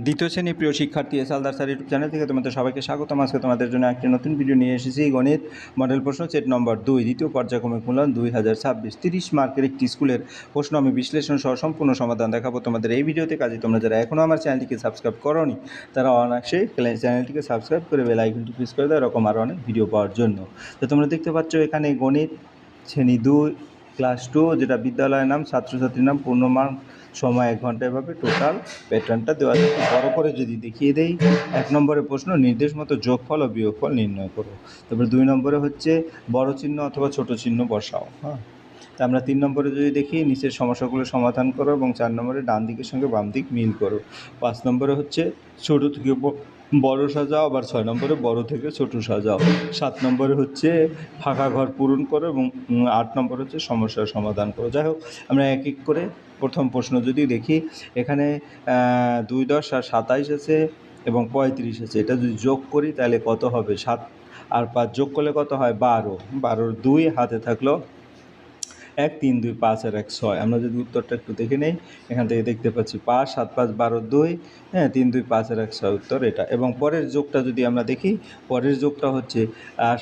দ্বিতীয় শ্রেণীর প্রিয় শিক্ষার্থী হালদার স্যার ইউটিউব চ্যানেল থেকে তোমাদের সবাইকে স্বাগতম। আজকে তোমাদের জন্য একটি নতুন ভিডিও নিয়ে এসেছি। গণিত মডেল প্রশ্ন সেট নম্বর 2 দ্বিতীয় পর্যায়ক্রমিক মূল্যায়ন 2026 30 মার্কের একটি স্কুলের প্রশ্ন আমি বিশ্লেষণ সহ সম্পূর্ণ সমাধান দেখাবো তোমাদের এই ভিডিওতে। কাজে তোমরা যারা এখনও আমার চ্যানেলটিকে সাবস্ক্রাইব করোনি তারা অনায়াসে চ্যানেলটিকে সাবস্ক্রাইব করে বেল আইকনটি প্রেস করে দাও এরকম আরও অনেক ভিডিও পাওয়ার জন্য। তো তোমরা দেখতে পাচ্ছ এখানে গণিত শ্রেণী 2 ক্লাস 2 যেটা বিদ্যালয়ের নাম, ছাত্রছাত্রীর নাম, পূর্ণমান সময় 1 ঘন্টা, এভাবে টোটাল প্যাটার্নটা দেওয়া আছে। বড় করে যদি দেখিয়ে দেই, 1 নম্বরের প্রশ্ন নির্দেশ মতো যোগফল ও বিয়োগফল নির্ণয় করো। তারপরে 2 নম্বরে হচ্ছে বড় চিহ্ন অথবা ছোট চিহ্ন বসাও। হ্যাঁ, তা আমরা 3 নম্বরে যদি দেখি নিচের সমস্যাগুলো সমাধান করো এবং 4 নম্বরে ডান দিকের সঙ্গে বাম দিক মিল করো। 5 নম্বরে হচ্ছে ছোট থেকে বড় সাজাও, আবার 6 নম্বরে বড় থেকে ছোট সাজাও। 7 নম্বরে হচ্ছে ফাঁকা ঘর পূরণ করো এবং 8 নম্বর হচ্ছে সমস্যার সমাধান করো। যাই হোক, আমরা এক এক করে প্রথম প্রশ্ন যদি দেখি, এখানে 2 10 আর 27 আছে এবং 35 আছে। এটা যদি যোগ করি তাহলে কত হবে? 7 আর 5 যোগ করলে কত হয়? 12। 12-র 2 হাতে থাকলো 1, 3 2 5 আর 1 6। আমরা যদি উত্তরটা একটু দেখে নেই, এখান থেকে দেখতে পাচ্ছি 5 7 5 12 2, হ্যাঁ, 3 2 5 আর 1 6 উত্তর এটা। এবং পরের যোগটা যদি আমরা দেখি, পরের যোগটা হচ্ছে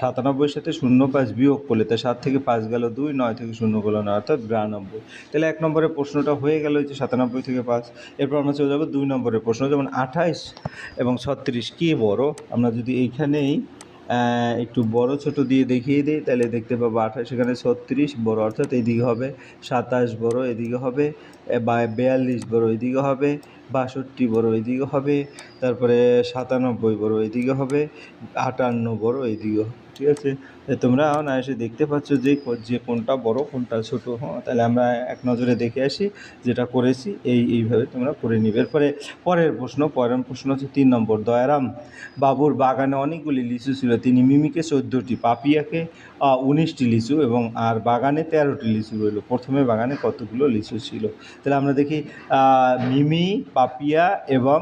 97-র সাথে 0 5 বিয়োগ করলে, তা 7 থেকে 5 গেল 2, 9 থেকে 0 গেল 9, অর্থাৎ 92। তাহলে 1 নম্বরের প্রশ্নটা হয়ে গেল যে 97 থেকে 5। এরপর আমরা চলে যাব 2 নম্বরের প্রশ্ন, যেমন 28 এবং 36 কে বড়। আমরা যদি এইখানেই একটু বড় ছোট দিয়ে দেখিয়ে দিই তাহলে দেখতে পাবো 28 এখানে 36 বড়, অর্থাৎ এইদিকে হবে 27 বড়, এদিকে হবে 42 বড়, এদিকে হবে 62 বড়, এদিকে হবে তারপরে 97 বড়, এদিকে হবে 58 বড়, এদিকে হবে। ঠিক আছে, তোমরা না এসে দেখতে পাচ্ছ যে কোনটা বড় কোনটা ছোট। হ্যাঁ, তাহলে আমরা এক নজরে দেখে আসি যেটা করেছি এইভাবে তোমরা করে নিবে। এরপরে পরের প্রশ্ন হচ্ছে 3 নম্বর। দয়ারাম বাবুর বাগানে অনেকগুলি লিচু ছিল। তিনি মিমিকে 14টি, পাপিয়াকে 19টি লিচু এবং আর বাগানে 13টি লিচু রইল। প্রথমে বাগানে কতগুলো লিচু ছিল? তাহলে আমরা দেখি মিমি, পাপিয়া এবং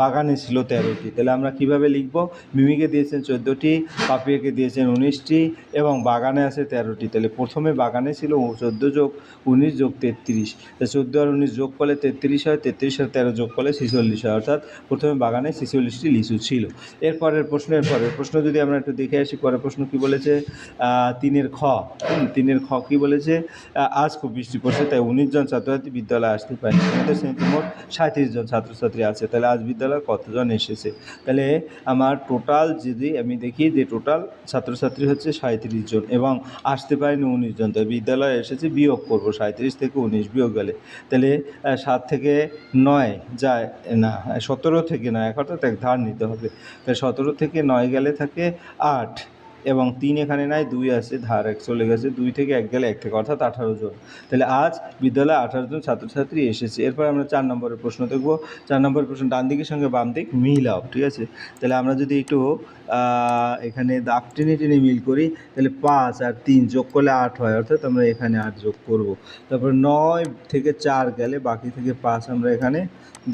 বাগানে ছিল 13টি। তাহলে আমরা কিভাবে লিখব? মিমিকে দিয়েছেন 14টি, পাপিয়াকে দিয়েছেন 19টি এবং বাগানে আছে 13টি। তাহলে প্রথমে বাগানে ছিল 14 যোগ 19 যোগ 33। তা 14 আর 19 যোগ করলে 33 হয়, 33 আর 13 যোগ করলে 46 হয়, অর্থাৎ প্রথমে বাগানে 46টি লিচু ছিল। এরপরের প্রশ্ন যদি আমরা একটু দেখে আসি, পরের প্রশ্ন কী বলেছে? 3-এর খ। 3-এর খ কী বলেছে? আজ খুব বৃষ্টি পড়ছে তাই 19 জন ছাত্রছাত্রী বিদ্যালয়ে আসতে পারেনি। আমাদের শ্রেণীতে মোট 37 জন ছাত্রছাত্রী আছে। তাহলে আজ বিদ্যালয়ে কতজন এসেছে? তাহলে আমার টোটাল যদি আমি দেখি যে টোটাল ছাত্রছাত্রী হচ্ছে 37 জন এবং আসতে পারেনি 19 জন। তাই বিদ্যালয়ে এসেছে, বিয়োগ করব 37 থেকে 19 বিয়োগ গেলে, তাহলে 7 থেকে 9 যায় না, 17 থেকে 9, অর্থাৎ এক ধার নিতে হবে। তাই 17 থেকে 9 গেলে থাকে 8 এবং 3 এখানে নাই, 2 আছে, ধার 1 চলে গেছে, 2 থেকে 1 গেলে 1 থেকে, অর্থাৎ 18 জন। তাহলে আজ বিদ্যালয়ে 18 জন ছাত্রছাত্রী এসেছে। এরপর আমরা 4 নম্বরের প্রশ্ন দেখব। 4 নম্বরের প্রশ্ন, ডান দিকের সঙ্গে বাম দিক মিলাও। ঠিক আছে, তাহলে আমরা যদি একটু এখানে দাগ টেনে টেনে মিল করি তাহলে 5 আর 3 যোগ করলে 8 হয়, অর্থাৎ আমরা এখানে 8 যোগ করব। তারপর 9 থেকে 4 গেলে বাকি থেকে 5 আমরা এখানে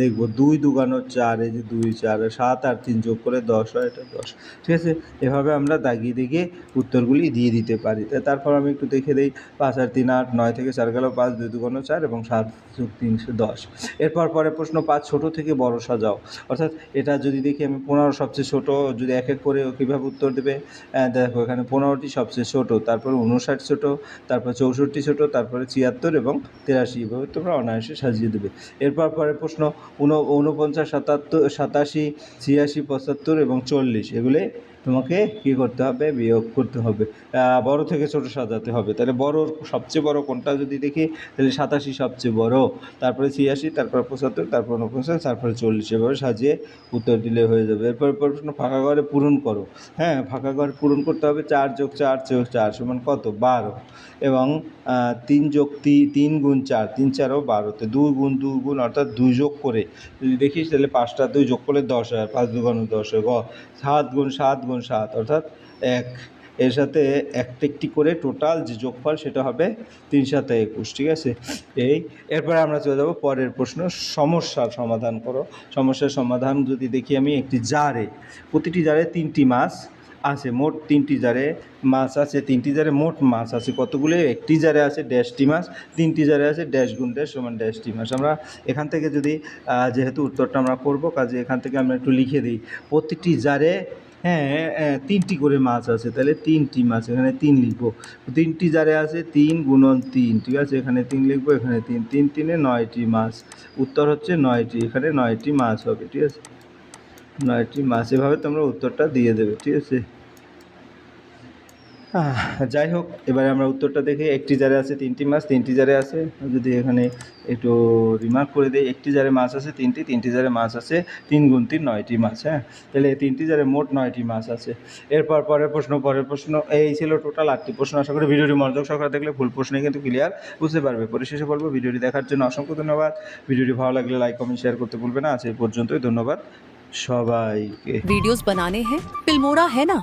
দেখব। 2 দুগানো 4, এই যে 2 4, 7 আর 3 যোগ করে 10 হয়, এটা 10। ঠিক আছে, এভাবে আমরা দাগিয়ে দেখিয়ে উত্তরগুলি দিয়ে দিতে পারি। তারপর আমি একটু দেখে দিই। 5 আর 3 8, 9 থেকে 4 গেল 5, 2 দুগানো 4 এবং 7 যোগ 3 10। এরপর পরের প্রশ্ন 5 ছোট থেকে বড় সাজাও। অর্থাৎ এটা যদি দেখি আমি 15 সবচেয়ে ছোট, যদি এক এক করে কীভাবে উত্তর দেবে? দেখো এখানে 15টি সবচেয়ে ছোট, তারপর 59 ছোট, তারপর 64 ছোট, তারপরে 76 এবং 83, এভাবে তোমরা অনায়াসে সাজিয়ে দেবে। এরপর পরের প্রশ্ন 49 77 87 86 75 এবং 40, এগুলি তোমাকে কী করতে হবে? বিয়োগ করতে হবে, বড় থেকে ছোট সাজাতে হবে। তাহলে সবচেয়ে বড় কোনটা যদি দেখি তাহলে 87 সবচেয়ে বড়, তারপরে 86, তারপর 75, তারপর 49, তারপরে 40, এভাবে সাজিয়ে উত্তর দিলে হয়ে যাবে। এরপর প্রশ্ন ফাঁকা ঘরে পূরণ করো। হ্যাঁ, ফাঁকা ঘর পূরণ করতে হবে। 4 যোগ 4 যোগ 4 সমান কত? 12 এবং 3 যোগ 3 গুণ 4, 3 4 ও 12, 2 গুণ 2 গুণ, অর্থাৎ 2 যোগ করে যদি দেখিস তাহলে 5টা 2 যোগ করলে 10 হয়, 5 দুগুণ 10 হয়। 7 গুণ 7 গুণ 7, অর্থাৎ 1, এর সাথে একটি করে টোটাল যে যোগফল সেটা হবে 3 7 21। ঠিক আছে, এরপরে আমরা চলে যাব পরের প্রশ্ন, সমস্যার সমাধান করো। সমস্যার সমাধান যদি দেখি আমি, একটি জারে, প্রতিটি জারে 3টি মাছ আছে মোট 3টি জারে মাছ আছে, 3টি জারে মোট মাছ আছে কতগুলো? একটি জারে আছে ড্যাশটি মাছ, 3টি জারে আছে ড্যাশ গুণ ড্যাশ সমান ড্যাশটি মাছ। আমরা এখান থেকে যদি যেহেতু উত্তরটা আমরা করব, কাজে এখান থেকে আমরা একটু লিখে দিই। প্রতিটি জারে 3টি করে মাছ আছে, তাহলে 3টি মাছ, এখানে 3 লিখবো। 3টি জারে আছে 3 গুণন 3, ঠিক আছে, এখানে 3 লিখবো, এখানে 3, 3 3-এ 9টি মাছ। উত্তর হচ্ছে 9টি, এখানে 9টি মাছ হবে, ঠিক আছে, 9টি মাছ। এভাবে তোমরা উত্তরটা দিয়ে দেবে, ঠিক আছে। যাই হোক, এবারে আমরা উত্তরটা দেখি। একটি জারে আছে 3টি মাছ, 3টি জারে আছে, যদি এখানে একটু রিমার্ক করে দিই, একটি জারে মাছ আছে 3টি, 3টি জারে মাছ আছে 3 গুণ 3 9টি মাছ। হ্যাঁ, তাহলে 3টি জারে মোট 9টি মাছ আছে। এরপর পরের প্রশ্ন এই ছিল টোটাল 8টি প্রশ্ন। আশা করি ভিডিওটি মনোযোগ সহকারে দেখলে ভুল প্রশ্নে কিন্তু ক্লিয়ার বুঝতে পারবে। পরিশেষে বলবো, ভিডিওটি দেখার জন্য অসংখ্য ধন্যবাদ। ভিডিওটি ভালো লাগলে লাইক কমেন্ট শেয়ার করতে ভুলবে না। আজ এই পর্যন্তই, ধন্যবাদ সবাইকে। वीडियोस बनाने हैं, फिल्मोड़ा है ना।